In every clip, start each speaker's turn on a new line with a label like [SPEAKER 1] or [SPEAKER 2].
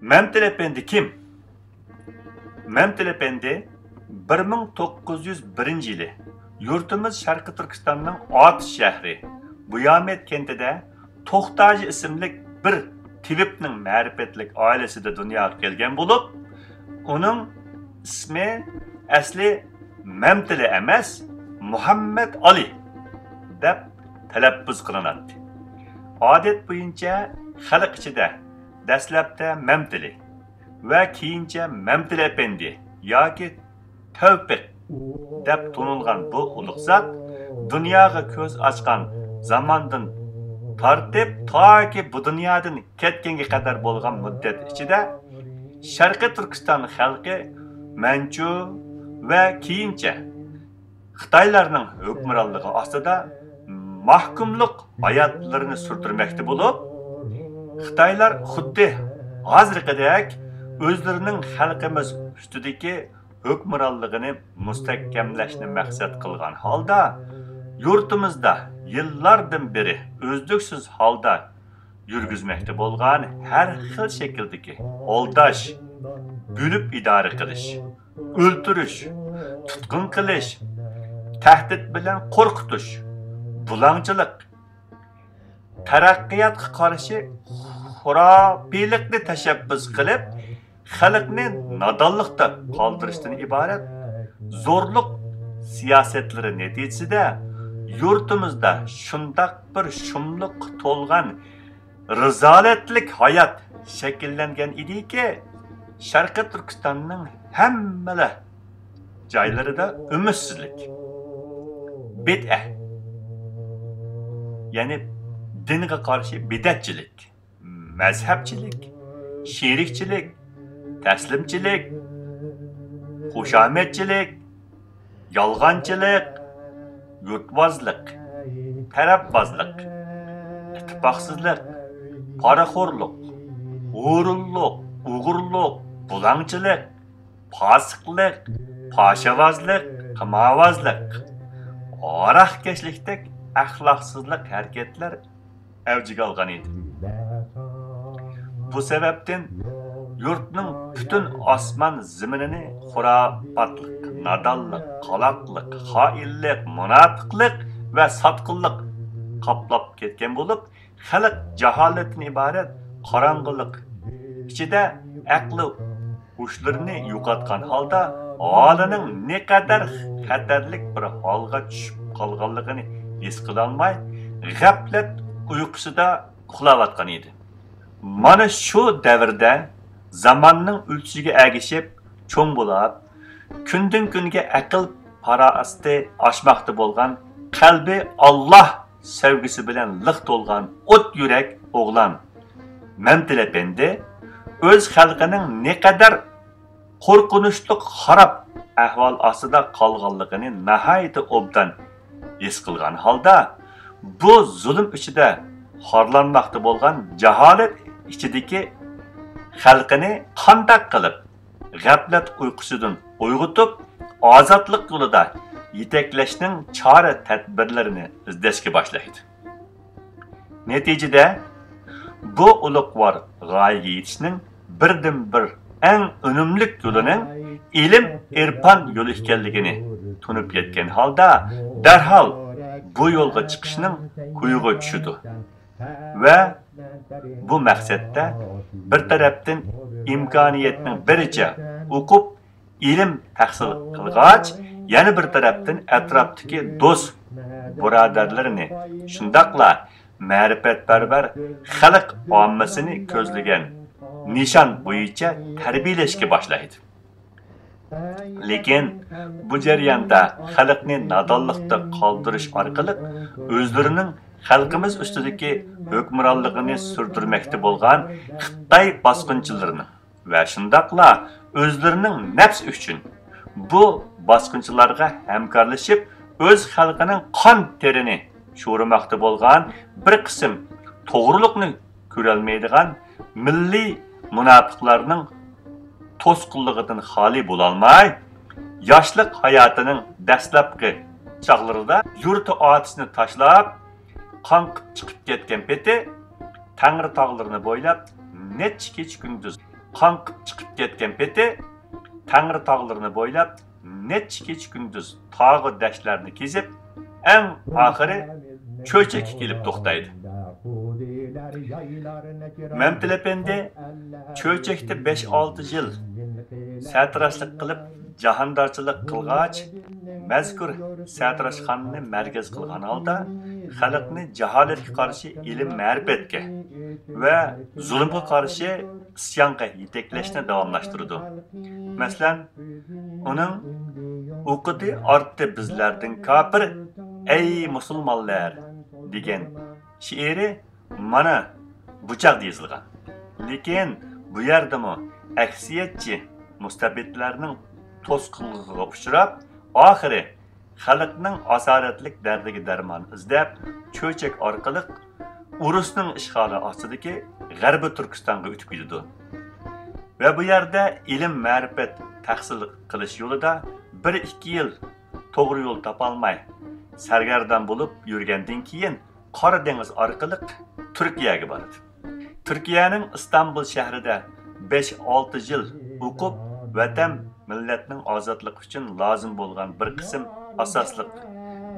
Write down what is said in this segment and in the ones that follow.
[SPEAKER 1] Memtil Efendi kim? Memtil Efendi 1901 yılı yurtimiz Şarkı Türkistan'ın At şehri Buyamet kentide Tohtacı isimli bir tabipning ma'rifatlik ailesida dunyoga kelgan bo'lib, uning ismi asli Memtil emas, Muhammad Ali deb talaffuz qilinadi. Odat bo'yicha xalq ichida dastlabda Memtili va keyincha Memtil Efendi yoki Tavfiq deb tanilgan bu ulug' zot dunyoga ko'z ochgan zamondan tartib toki bu dunyodan ketganga qadar bo'lgan muddat ichida Sharqi Turkiston xalqi Manchu va keyincha Xitoylarning hukmronligi ostida mahkumlik hayotlarini surdirmoqda bo'lib, Xitoylar xuddi hozirgidek o'zlarining xalqimiz ustidagi hukmronligini mustahkamlashni maqsad qilgan holda yurtimizda yillardan beri uzluksiz holda yurgizmoqda bo'lgan har xil shakldagi oldash, bo'lib idora qilish, o'ltirish, tutqun qilish, tahdid bilan qo'rqitish, bulangchilik, taraqqiyotga qarshi xurofiylikni tashabbus qilib, xalqni nodonlikda qoldirishdan iborat zo'rliq siyosatlari natijasida yurtimizda shundoq bir shumliq to'lgan rizolatlik hayot shakllangan ediki, Sharqi Turkistonning hamma joylarida umidsizlik, bid'a, ya'ni dinga qarshi bidatchilik, mazhabchilik, sherikchilik, taslimchilik, xushomadchilik, yolg'onchilik, yurtbozlik, tarafbozlik, ittifoqsizlik, poraxo'rlik, o'g'irlik, o'g'irlik, bulangchilik, fosiqlik, poshavozlik, qimorvozlik, aroqkashlikdek axloqsizlik harakatlar avjiga olgan edi. Bu sababdan yurtning butun osmon zaminini xurofotlik, nodonlik, qaloqlik, xoinlik, munofiqlik va sotqinlik qoplab ketgan bo'lib, xalq jaholatdan iborat qorong'ilik ichida aqli hushlarini yo'qotgan holda holining ne qadar xatarlik bir holga tushib qolganligini his qilolmay, g'aflat uyqusida uxlayotgan edi. Mana shu davrda zamonning o'tishiga ergishib, cho'ng bo'lib, kundan kunga aql parasti oshmoqda bo'lgan, qalbi Alloh sevgisi bilan liq to'lgan o't yurak o'g'lan Memtil Efendi o'z xalqining ne qadar qo'rqinchli xarob ahvol ostida qolganligini nihoyatda obdan his qilgan holda, bu zulm ichida xorlanmoqda bo'lgan jaholat ichidagi xalqini qanday qilib g'aflat uyqusidan uyg'otib, ozodlik yo'lida yetaklashning chora tadbirlarini izlashga boshlaydi. Natijada bu ulug'vor g'oyaga yetishning birdan bir eng unumli yo'lining ilm irfon yo'li ekanligini tunib yetgan holda darhol bu yo'lga chiqishning kuyuga tushdi va bu maqsadda bir tarafdan imkoniyatning biricha o'qib ilm tahsil qilgach, yana bir tarafdan atrofdagi do'st birodarlarini shundoqla ma'rifatparvar xalq ommasini ko'zlagan nishon bo'yicha tarbiyalashga boshlaydi. Lekin bu jarayonda xalqni nodonlikda qoldirish orqali o'zlarining xalqimiz ustidagi hukmronligini surdirmoqda bo'lgan Xitoy bosqinchilarini va shundoqla o'zlarining nafs uchun bu bosqinchilarga hamkorlashib, o'z xalqining qon terini sho'rimoqda bo'lgan bir qism to'g'rilikni ko'rolmaydigan milliy munofiqlarning to'sqinligidan xoli bo'lolmay, yoshlik hayotining dastlabki chog'larida yurti otisini tashlab, qonqib chiqib ketgan peti Tangri tog'larini bo'ylab necha kecha kunduz qanqib chiqib ketgan peti Tangri tog'larini bo'ylab necha kecha kunduz tog'i dashtlarni kezib, eng oxiri cho'chakka kelib to'xtaydi. Mamtil Efendi cho'chakda 5-6 yil satrashlik qilib jahondorchilik qilgach, mazkur satrashxonni markaz qilgan holda xalqni jaholatga qarshi ilm ma'rifatga va zulmga qarshi isyonga yetaklashni davomlashtirdi. Masalan, uning o'qidi ortdi bizlardan kafir, ey musulmonlar degan she'ri mana buchaqda yozilgan. Lekin bu yerdami aksiyatchi mustabidlarning to'sqinligiga uchrab, oxiri xalqning asoratlik dardiga darmon izlab, cho'chak orqali Urusning ishg'oli ostidagi G'arbi Turkistonga o'tib ketdi. Va bu yerda ilm ma'rifat tahsil qilish yo'lida 1-2 yil to'g'ri yo'l topolmay sargardon bo'lib yurgandan keyin Qora dengiz orqali Turkiyaga bordi. Turkiyaning Istanbul shahrida 5-6 yil o'qib, vatan millatning ozodligi uchun lozim bo'lgan bir qism asosli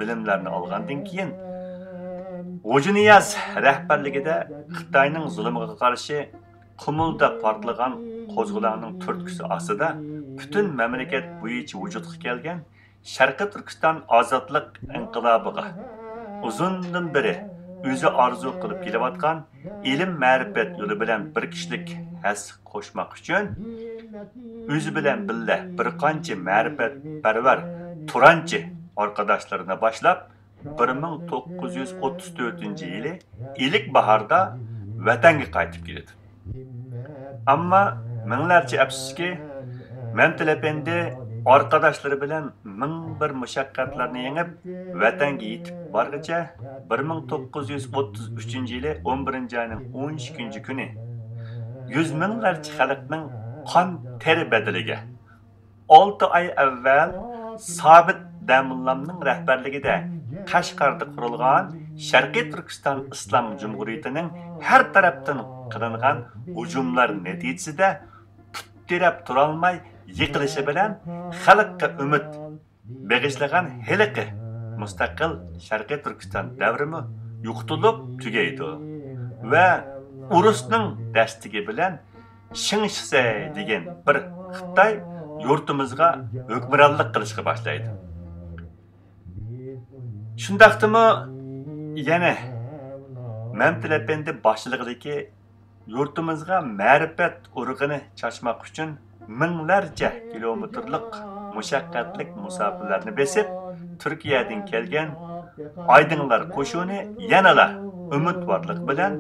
[SPEAKER 1] bilimlarni olgandan keyin Hoca Niyaz rahbarligida Xitoyning zulmiga qarshi Qumulda portlagan qo'zg'olonning turtkusi ostida butun mamlakat bo'yicha vujudga kelgan Sharqiy Turkiston ozodlik inqilobiga uzundan beri o'zi orzu qilib kelayotgan ilm ma'rifat yo'li bilan bir kishilik has qo'shmoq uchun o'zi bilan birga bir qancha ma'rifat parvar turanchi arkadaşlarına boshlab 1934-yili ilk bahorda vatanga qaytib keldi. Ammo minglarcha afsuski, Mamtil Efendi arkadaşları bilan ming bir mushaqqatlarni yengib vatanga yetib borgacha 1933-yili 11-oyning 12 kuni 100 minglarcha xalqning qon teri bedeliga 6 oy avval Sabit Damullamning rahbarligida Qashqarda qurilgan Sharqiy Turkiston Islom Jumhuriyatining har tarafdan qilingan hujumlar natijasida puttirab turolmay yiqilishi bilan xalqqa umid bag'ishlagan heliqi mustaqil Sharqiy Turkiston davrimi yo'qotilib tugaydi va Urusning dastigi bilan Shingshise degan bir Xitoy yurtimizga hukmronlik qilishga boshlaydi. Shundaqdimi yana Mamtil Efendi boshchiligidagi yurtimizga ma'rifat urug'ini chachmoq uchun minglarcha kilometrlik mushaqqatli musofirlarni besib Turkiyadan kelgan aydinlar qo'shuni yanala umidvorlik bilan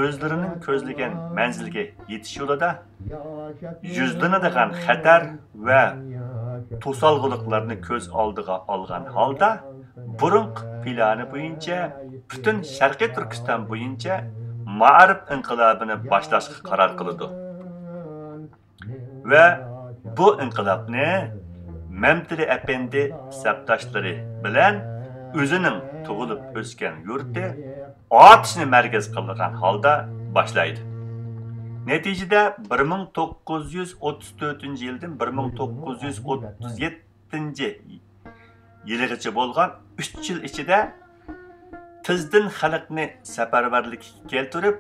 [SPEAKER 1] o'zlarining ko'zlagan manzilga yetish yo'lida yuzlanadigan xatar va to'solg'iliqlarni ko'z oldiga olgan holda burunq plani bo'yicha butun Sharqiy Turkiston bo'yicha ma'rif inqilobini boshlashga qaror qildi. Va bu inqilobni Mamtil Efendi sabdoshlari bilan o'zining tug'ilib o'sgan yurti otishni markaz qilgan holda boshlaydi. Natijada 1934-yildan 1937-yilgacha bo'lgan 3 yil ichida tizdan xalqni safarbarlikka keltirib,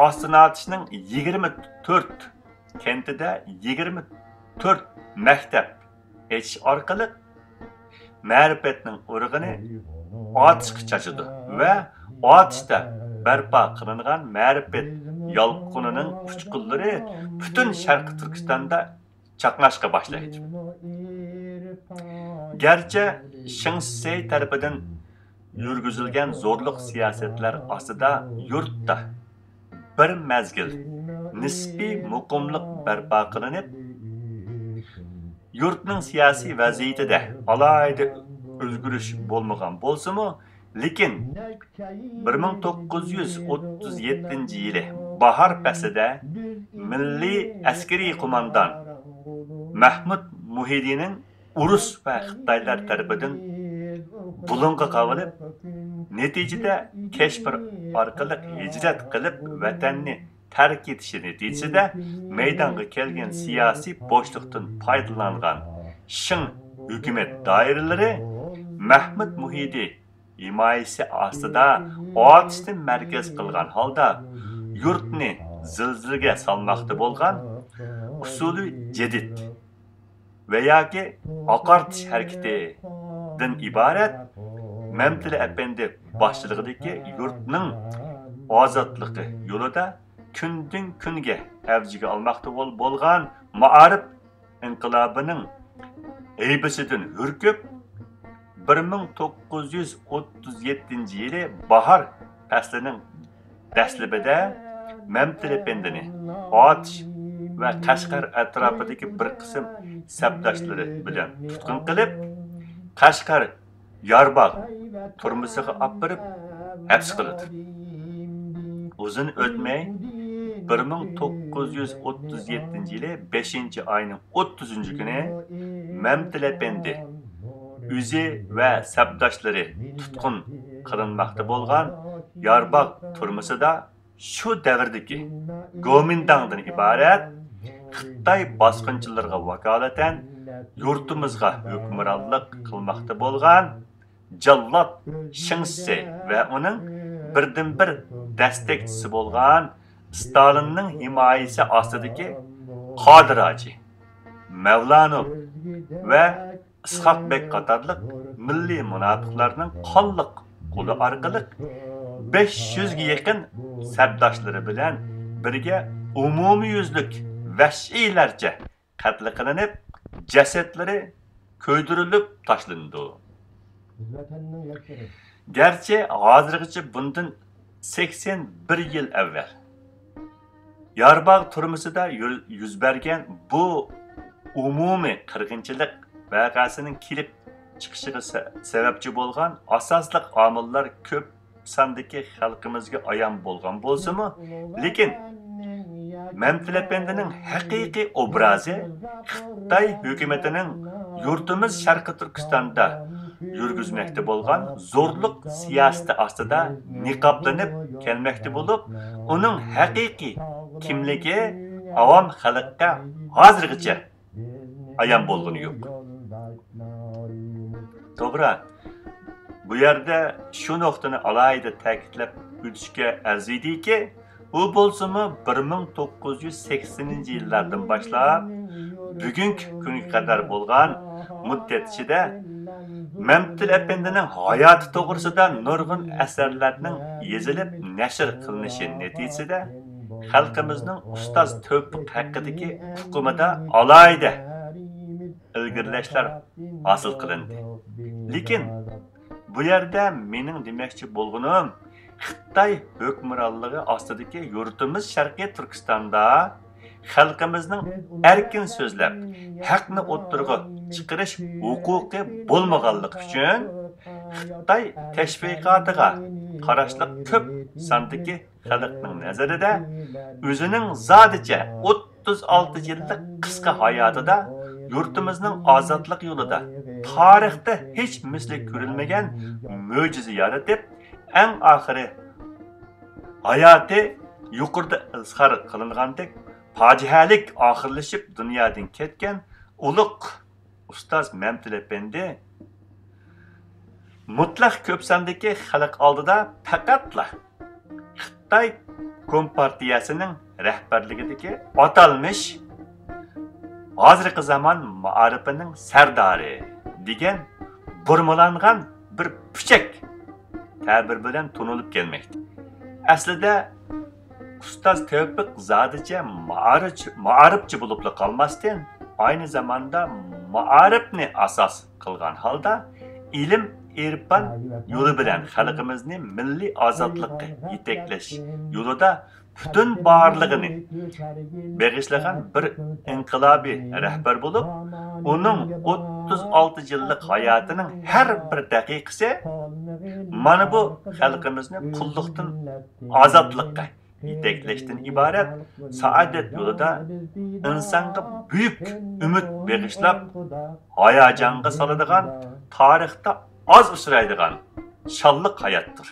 [SPEAKER 1] ostini otishning 24 kentida 24 maktab echish orqali ma'rifatning urug'ini otishga chachidi va otishda barpo qilingan ma'rifat yolqinining uchqunlari butun Sharqiy Turkistonda chaqnashga boshlaydi. Garchi Shingshise tarafidan yurgizilgan zo'rliq siyosatlar ostida yurtda bir mazgil nisbiy muqimlik barpo qilinib, yurtning siyosiy vaziyatida alohida o'zgarish bo'lmagan bo'lsa-mu, lekin 1937-yili bahor faslida milliy askariy qo'mondon Mahmud Muhidinning Urus va Xitoylar tarafidan bulunga qavilib, natijada Kashmir orqali hijrat qilib vatanni terk etishi neticesida maydonga kelgan siyosiy bo'shliqdan foydalangan Shin hukumat doiralari Mahmud Muhidi himoyasi ostida otishni markaz qilgan holda yurtni zilzilaga solmoqda bo'lgan usuli jadid va yoki oqartish harakatidan iborat Mamtili Efendi boshchiligidagi yurtning ozodligi yo'lida kundan kunga avjiga olmoqda bo'lgan Ma'arif inqilobining aybisidan hurkib 1937 yili bahor faslining dastlabida Mamtili Efendini otish va Qashqar atrofidagi bir qism sabdoshlari bilan tutqun qilib, Qashqar Yorbaq turmusiga olib borib hapis qildi. Uzun o'tmay 1937 yili 5-oyning 30-kuni Mamtili Efendi o'zi va sabdoshlari tutqun qilinmoqda bo'lgan Yorbaq turmusida shu davrdagi Gomindangdan iborat Xitoy bosqinchilariga vakolatan yurtimizga hukmronlik qilmoqda bo'lgan Jallod Shinsi va uning birdan-bir destekchisi bo'lgan Stalinning himoyasi ostidagi Qodiroji, Mavlanov va Ishoqbek qatorliq milliy munofiqlarning qonliq qo'li orqali 500 ga yaqin sabdoshlari bilan birga umumiyuzlik vahshiylarcha qatl qilinib, jasadlari ko'ydirilib tashlandi. Gerçi hozirgacha bundan 81 yil avval Yorbaq turmusida yuz bergan bu umumiy qirg'inchilik voqeasining kelib chiqishiga sababchi bo'lgan asosli omillar ko'p sondagi xalqimizga ayon bo'lgan bo'lsa-mu, lekin Mamtili Efendining haqiqiy obrazi Xitoy hukumatining yurtimiz Sharqi Turkistonda yurgizmoqda bo'lgan zo'rliq siyosati ostida niqoblanib kelmoqda bo'lib, uning haqiqiy kimligi avam xalqqa hozirgacha ayon bo'lgani yo'q. To'g'ri. Bu yerda shu nuqtani alohida ta'kidlab o'tishga arziydiki, u bo'lsa-mu 1980-yillardan boshlab bugungi kunga qadar bo'lgan muddat ichida Mamtili Efendining hayoti to'g'risida nurg'un asarlarning yozilib nashr qilinishi natijasida xalqimizning ustoz Tevfik haqidagi hukumida alohida ilgirlashlar hosil qilindi. Lekin bu yerda mening demoqchi bo'lganim Xitoy hukmronligi ostidagi yurtimiz Sharqiy Turkistonda xalqimizning erkin so'zlab, haqni o'ttirg'i chiqarish huquqi bo'lmaganligi uchun Xitoy tashviqotiga qarashli ko'p sondagi xalqning nazarida o'zining zodicha 36 yillik qisqa hayotida yurtimizning ozodlik yo'lida tarixda hech misli ko'rilmagan mo'jiza yaratib, eng oxiri hayoti yuqorida izhor qilingandek fojihalik oxirlashib dunyodan ketgan ulug' ustoz Mamtili Efendi mutlaq ko'p sondagi xalq oldida faqatla Xitoy Kompartiyasining rahbarligidagi atalmish hozirgi zamon ma'arifining sardori degan burmalangan bir puchak ta'bir bilan tunilib kelmoqda. Aslida ustoz Tevfik zodicha ma'arifchi bo'lib qolmasdan, aynı zamanda ma'arifni asos qilgan holda ilm irfan yo'li bilan xalqimizni milliy ozodlikka yetaklash yo'lida butun borlig'ini bag'ishlagan bir inqilobiy rahbar bo'lib, uning 36 yillik hayotining har bir daqiqasi mana bu xalqimizni qulluqdan ozodlikka yetaklashdan iborat saodat yo'lida insonga buyuk umid bag'ishlab, hayajonga soladigan, tarixda az uchraydigan shalliq hayotdir.